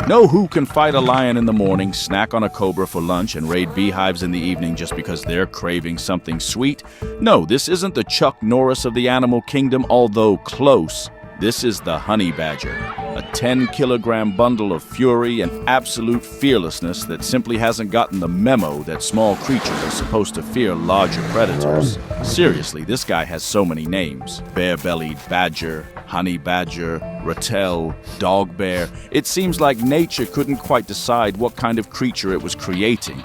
Know who can fight a lion in the morning, snack on a cobra for lunch, and raid beehives in the evening just because they're craving something sweet? No, this isn't the Chuck Norris of the animal kingdom, although close. This is the honey badger, a 10-kilogram bundle of fury and absolute fearlessness that simply hasn't gotten the memo that small creatures are supposed to fear larger predators. Seriously, this guy has so many names. Bear-bellied badger, honey badger, rattle, dog bear. It seems like nature couldn't quite decide what kind of creature it was creating.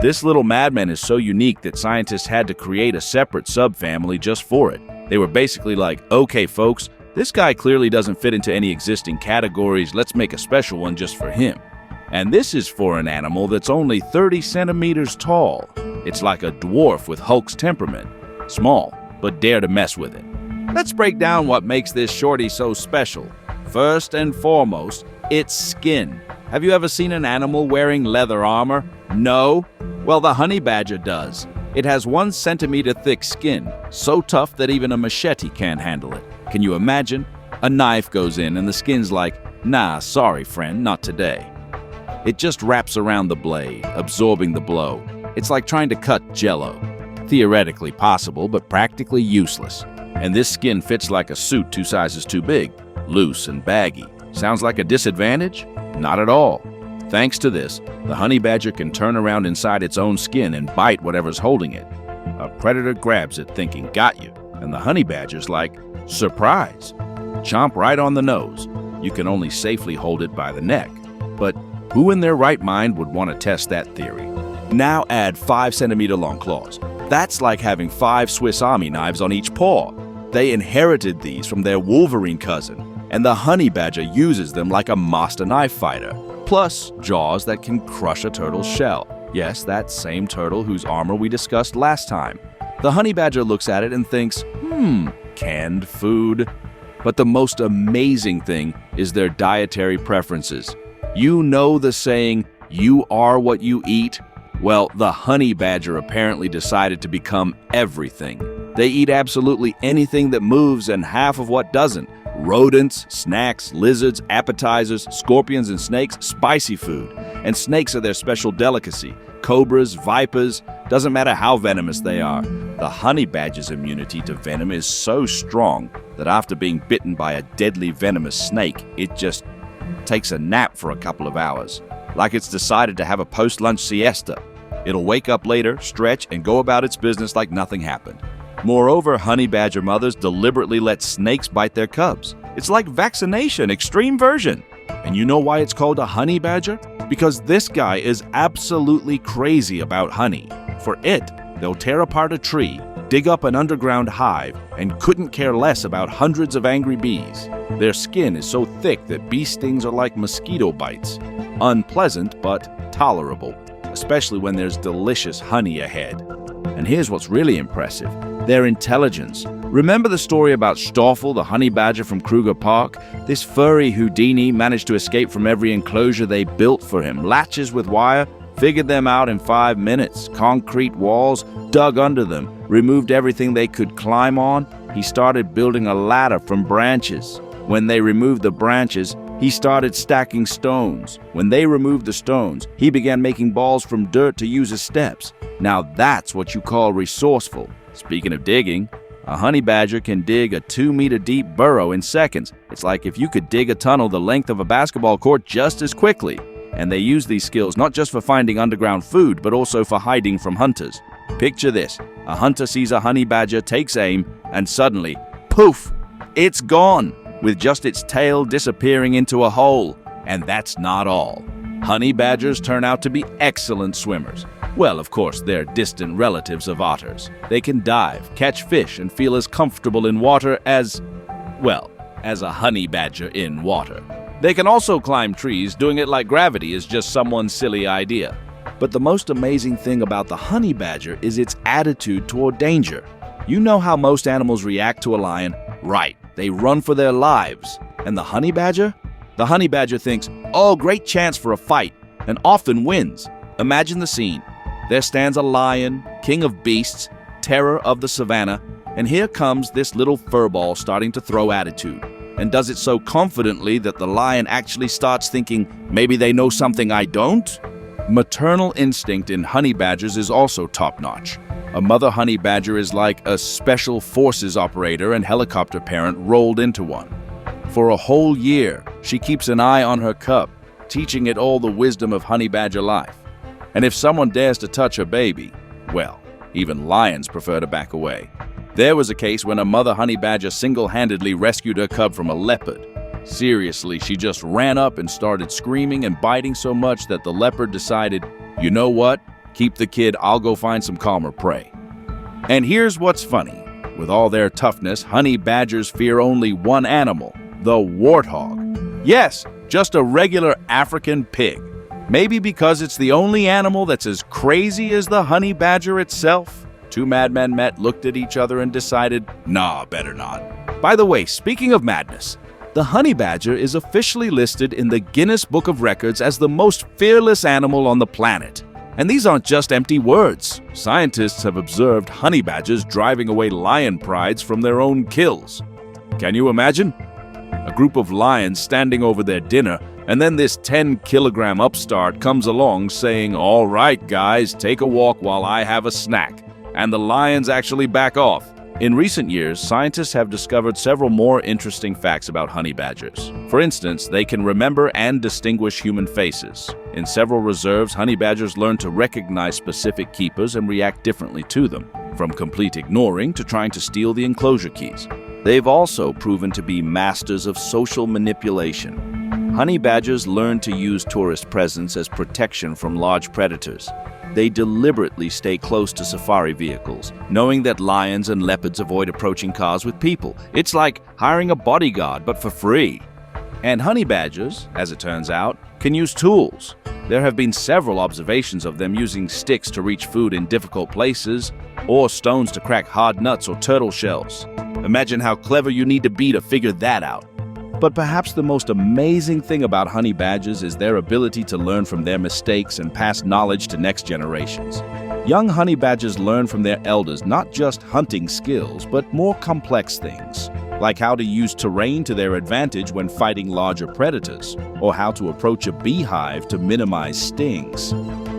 This little madman is so unique that scientists had to create a separate subfamily just for it. They were basically like, okay folks, this guy clearly doesn't fit into any existing categories, let's make a special one just for him. And this is for an animal that's only 30 centimeters tall. It's like a dwarf with Hulk's temperament. Small, but dare to mess with it. Let's break down what makes this shorty so special. First and foremost, its skin. Have you ever seen an animal wearing leather armor? No? Well, the honey badger does. It has 1 centimeter thick skin, so tough that even a machete can't handle it. Can you imagine? A knife goes in and the skin's like, nah, sorry friend, not today. It just wraps around the blade, absorbing the blow. It's like trying to cut jello. Theoretically possible, but practically useless. And this skin fits like a suit 2 sizes too big, loose and baggy. Sounds like a disadvantage? Not at all. Thanks to this, the honey badger can turn around inside its own skin and bite whatever's holding it. A predator grabs it thinking, got you, and the honey badger's like, surprise! Chomp right on the nose. You can only safely hold it by the neck. But who in their right mind would want to test that theory? Now add 5-centimeter long claws. That's like having 5 Swiss Army knives on each paw. They inherited these from their Wolverine cousin, and the honey badger uses them like a master knife fighter. Plus jaws that can crush a turtle's shell. Yes, that same turtle whose armor we discussed last time. The honey badger looks at it and thinks, canned food. But the most amazing thing is their dietary preferences. You know the saying, you are what you eat? Well, the honey badger apparently decided to become everything. They eat absolutely anything that moves and half of what doesn't. Rodents, snacks, lizards, appetizers, scorpions and snakes, spicy food. And snakes are their special delicacy. Cobras, vipers, doesn't matter how venomous they are. The honey badger's immunity to venom is so strong that after being bitten by a deadly venomous snake, it just takes a nap for a couple of hours. Like it's decided to have a post-lunch siesta. It'll wake up later, stretch, and go about its business like nothing happened. Moreover, honey badger mothers deliberately let snakes bite their cubs. It's like vaccination, extreme version. And you know why it's called a honey badger? Because this guy is absolutely crazy about honey. For it, they'll tear apart a tree, dig up an underground hive, and couldn't care less about hundreds of angry bees. Their skin is so thick that bee stings are like mosquito bites. Unpleasant, but tolerable, especially when there's delicious honey ahead. And here's what's really impressive. Their intelligence. Remember the story about Stoffel, the honey badger from Kruger Park? This furry Houdini managed to escape from every enclosure they built for him. Latches with wire, figured them out in 5 minutes. Concrete walls, dug under them, removed everything they could climb on. He started building a ladder from branches. When they removed the branches, he started stacking stones. When they removed the stones, he began making balls from dirt to use as steps. Now that's what you call resourceful. Speaking of digging, a honey badger can dig a 2-meter deep burrow in seconds. It's like if you could dig a tunnel the length of a basketball court just as quickly. And they use these skills not just for finding underground food, but also for hiding from hunters. Picture this. A hunter sees a honey badger, takes aim, and suddenly, poof, it's gone, with just its tail disappearing into a hole. And that's not all. Honey badgers turn out to be excellent swimmers. Well, of course, they're distant relatives of otters. They can dive, catch fish, and feel as comfortable in water as a honey badger in water. They can also climb trees. Doing it like gravity is just someone's silly idea. But the most amazing thing about the honey badger is its attitude toward danger. You know how most animals react to a lion? Right, they run for their lives. And the honey badger? The honey badger thinks, oh, great chance for a fight, and often wins. Imagine the scene. There stands a lion, king of beasts, terror of the savannah, and here comes this little furball starting to throw attitude, and does it so confidently that the lion actually starts thinking, maybe they know something I don't? Maternal instinct in honey badgers is also top-notch. A mother honey badger is like a special forces operator and helicopter parent rolled into one. For a whole year, she keeps an eye on her cub, teaching it all the wisdom of honey badger life. And if someone dares to touch her baby, well, even lions prefer to back away. There was a case when a mother honey badger single-handedly rescued her cub from a leopard. Seriously, she just ran up and started screaming and biting so much that the leopard decided, you know what? Keep the kid, I'll go find some calmer prey. And here's what's funny. With all their toughness, honey badgers fear only one animal, the warthog. Yes, just a regular African pig. Maybe because it's the only animal that's as crazy as the honey badger itself. Two madmen met, looked at each other, and decided, nah, better not. By the way, speaking of madness, the honey badger is officially listed in the Guinness Book of Records as the most fearless animal on the planet. And these aren't just empty words. Scientists have observed honey badgers driving away lion prides from their own kills. Can you imagine? A group of lions standing over their dinner, and then this 10-kilogram upstart comes along saying, all right, guys, take a walk while I have a snack. And the lions actually back off. In recent years, scientists have discovered several more interesting facts about honey badgers. For instance, they can remember and distinguish human faces. In several reserves, honey badgers learn to recognize specific keepers and react differently to them, from complete ignoring to trying to steal the enclosure keys. They've also proven to be masters of social manipulation. Honey badgers learn to use tourist presence as protection from large predators. They deliberately stay close to safari vehicles, knowing that lions and leopards avoid approaching cars with people. It's like hiring a bodyguard, but for free. And honey badgers, as it turns out, can use tools. There have been several observations of them using sticks to reach food in difficult places, or stones to crack hard nuts or turtle shells. Imagine how clever you need to be to figure that out. But perhaps the most amazing thing about honey badgers is their ability to learn from their mistakes and pass knowledge to next generations. Young honey badgers learn from their elders not just hunting skills, but more complex things, like how to use terrain to their advantage when fighting larger predators, or how to approach a beehive to minimize stings.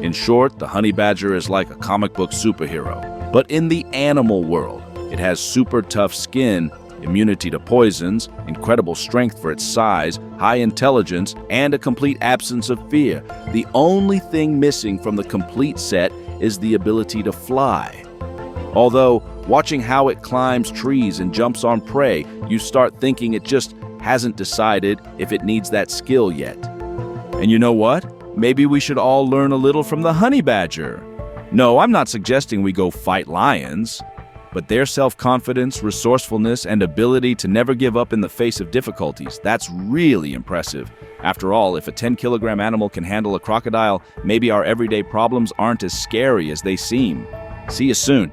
In short, the honey badger is like a comic book superhero, but in the animal world. It has super tough skin, immunity to poisons, incredible strength for its size, high intelligence, and a complete absence of fear. The only thing missing from the complete set is the ability to fly. Although, watching how it climbs trees and jumps on prey, you start thinking it just hasn't decided if it needs that skill yet. And you know what? Maybe we should all learn a little from the honey badger. No, I'm not suggesting we go fight lions. But their self-confidence, resourcefulness, and ability to never give up in the face of difficulties, that's really impressive. After all, if a 10-kilogram animal can handle a crocodile, maybe our everyday problems aren't as scary as they seem. See you soon.